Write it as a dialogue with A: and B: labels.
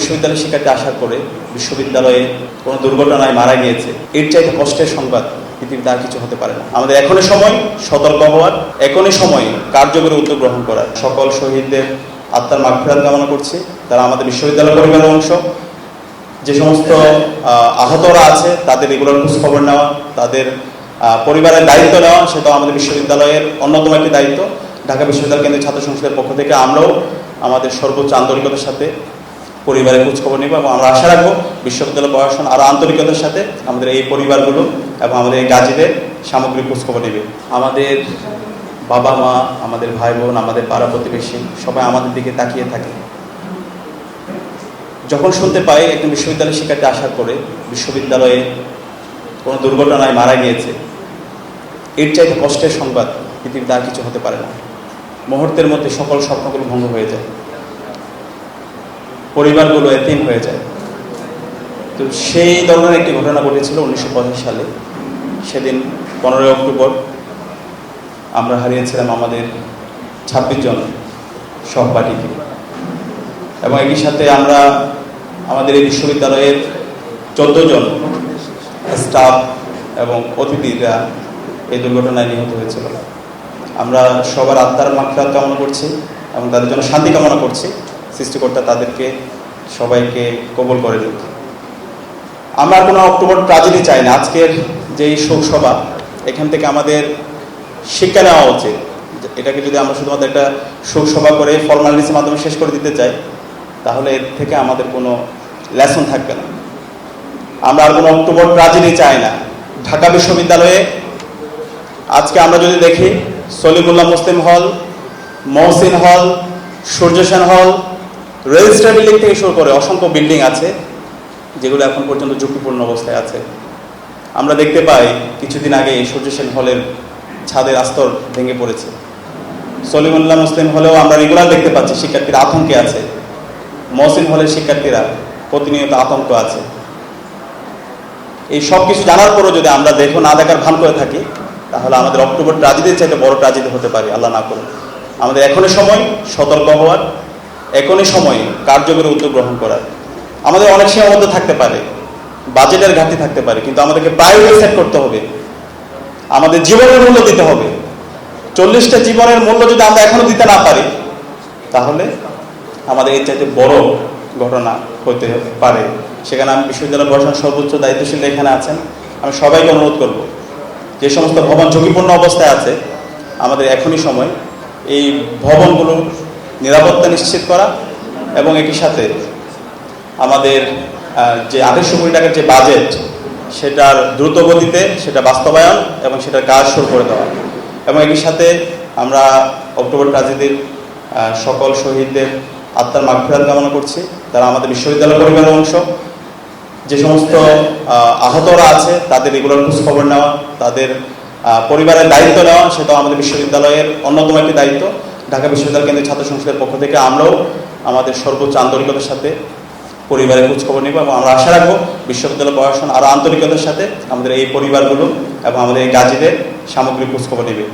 A: বিশ্ববিদ্যালয় শিক্ষার্থী আসার পরে বিশ্ববিদ্যালয়ে কোনো দুর্ঘটনায় মারা গিয়েছে, এর চাইতে কষ্টের সংবাদ পৃথিবীতে আর কিছু হতে পারে না। আমাদের এখনই সময় সতর্ক হওয়ার, এখনই সময় কার্যকরী উদ্যোগ গ্রহণ করার। সকল শহীদদের আত্মার মাগফিরাত কামনা করছি, তারা আমাদের বিশ্ববিদ্যালয় পরিবারের অংশ। যে সমস্ত আহতরা আছে তাদের রেগুলার খোঁজ খবর নেওয়া, তাদের পরিবারের দায়িত্ব নেওয়া, সেটাও আমাদের বিশ্ববিদ্যালয়ের অন্যতম একটি দায়িত্ব। ঢাকা বিশ্ববিদ্যালয় কেন্দ্রীয় ছাত্র সংসদের পক্ষ থেকে আমরাও আমাদের সর্বোচ্চ আন্তরিকতার সাথে পরিবারের খোঁজখবর নেব এবং আমরা আশা রাখবো বিশ্ববিদ্যালয় প্রশাসন আরও আন্তরিকতার সাথে আমাদের এই পরিবারগুলো এবং আমাদের এই গাজীদের সামগ্রিক খোঁজখবর নেবে। আমাদের বাবা মা, আমাদের ভাই বোন, আমাদের পাড়া প্রতিবেশী সবাই আমাদের দিকে তাকিয়ে থাকে। যখন শুনতে পাই একজন বিশ্ববিদ্যালয় শিক্ষার্থী আসার পরে বিশ্ববিদ্যালয়ে কোনো দুর্ঘটনায় মারা গিয়েছে, এর চাইতে কষ্টের সংবাদ পৃথিবীতে আর কিছু হতে পারে না। মুহূর্তের মধ্যে সকল স্বপ্নগুলো ভঙ্গ হয়ে যায়, পরিবারগুলো এতিম হয়ে যায়। তো সেই ধরনের একটি ঘটনা ঘটেছিল 1985 সালে। সেদিন 15 অক্টোবর আমরা হারিয়েছিলাম আমাদের 26 জন সহপাঠীকে এবং একই সাথে আমরা আমাদের এই বিশ্ববিদ্যালয়ের 14 জন স্টাফ এবং অতিথিরা এই দুর্ঘটনায় নিহত হয়েছিল। আমরা সবার আত্মার মাগফিরাত কামনা করছি এবং তাদের জন্য শান্তি কামনা করছি। সৃষ্টিকর্তা তাদেরকে সবাইকে কবুল করে দিন। আমরা কোনো অক্টোবর ট্র্যাজেডি চাই না। আজকের যেই শোক সভা, এখান থেকে আমাদের শিক্ষা নেওয়া উচিত। এটাকে যদি আমরা শুধুমাত্র একটা শোক সভা করে ফর্মালিটির মাধ্যমে শেষ করে দিতে চাই, তাহলে এর থেকে আমাদের কোনো লেসন থাকবে না। আমরা আর কোনো অক্টোবর ট্র্যাজেডি চাই না। ঢাকা বিশ্ববিদ্যালয়ে আজকে আমরা যদি দেখি সলিমুল্লাহ মুসলিম হল, মহসিন হল, সূর্য সেন হল, রেজিস্ট্রার বিল্ডিং থেকে শুরু করে অসংখ্য বিল্ডিং আছে যেগুলো এখন পর্যন্ত ঝুঁকিপূর্ণ অবস্থায় আছে। আমরা দেখতে পাই কিছুদিন আগে সূর্য সেন হলের ছাদের আস্তর ভেঙে পড়েছে। সলিমুল্লাহ মুসলিম হলেও আমরা রেগুলার দেখতে পাচ্ছি শিক্ষার্থীরা আতঙ্কে আছে। মহসিন হলের শিক্ষার্থীরা প্রতিনিয়ত আতঙ্ক আছে। এই সব কিছু জানার পরও যদি আমরা না দেখার ভান করে থাকি, তাহলে আমাদের অক্টোবর ট্র্যাজেডির চাইতে বড় ট্র্যাজেডি হতে পারে, আল্লাহ না করুন। আমাদের এখনই সময় সতর্ক হওয়ার, এখনই সময় কার্যকরী উদ্যোগ গ্রহণ করার। আমাদের অনেক সীমাবদ্ধ থাকতে পারে, বাজেটের ঘাটতি থাকতে পারে, কিন্তু আমাদেরকে প্রায়োরিটি সেট করতে হবে। আমাদের জীবনের মূল্য দিতে হবে। 40টা জীবনের মূল্য যদি আমরা এখনো দিতে না পারি, তাহলে আমাদের এর চাইতে বড় ঘটনা হতে পারে। সেখানে আমি বিশ্ববিদ্যালয় প্রশাসন সর্বোচ্চ দায়িত্বশীল এখানে আছেন, আমি সবাইকে অনুরোধ করব, যে সমস্ত ভবন ঝুঁকিপূর্ণ অবস্থায় আছে, আমাদের এখনই সময় এই ভবনগুলোর নিরাপত্তা নিশ্চিত করা এবং একই সাথে আমাদের যে 2800 কোটি টাকার যে বাজেট, সেটার দ্রুত গতিতে সেটা বাস্তবায়ন এবং সেটার কাজ শুরু করে দেওয়া। এবং একই সাথে আমরা অক্টোবর ট্র্যাজেডির সকল শহীদদের আত্মার মাগফিরাত কামনা করছি, তারা আমাদের বিশ্ববিদ্যালয় পরিবারের অংশ। যে সমস্ত আহতরা আছে তাদের রেগুলার খোঁজ খবর নেওয়া, তাদের পরিবারের দায়িত্ব নেওয়া, সেটাও আমাদের বিশ্ববিদ্যালয়ের অন্যতম একটি দায়িত্ব। ঢাকা বিশ্ববিদ্যালয় কেন্দ্রীয় ছাত্র সংসদের পক্ষ থেকে আমরাও আমাদের সর্বোচ্চ আন্তরিকতার সাথে পরিবারের খোঁজখবর নেব এবং আমরা আশা রাখবো বিশ্ববিদ্যালয় প্রশাসন আরও আন্তরিকতার সাথে আমাদের এই পরিবারগুলো এবং আমাদের এই গাজীদের সামগ্রিক খোঁজখবর নেবে।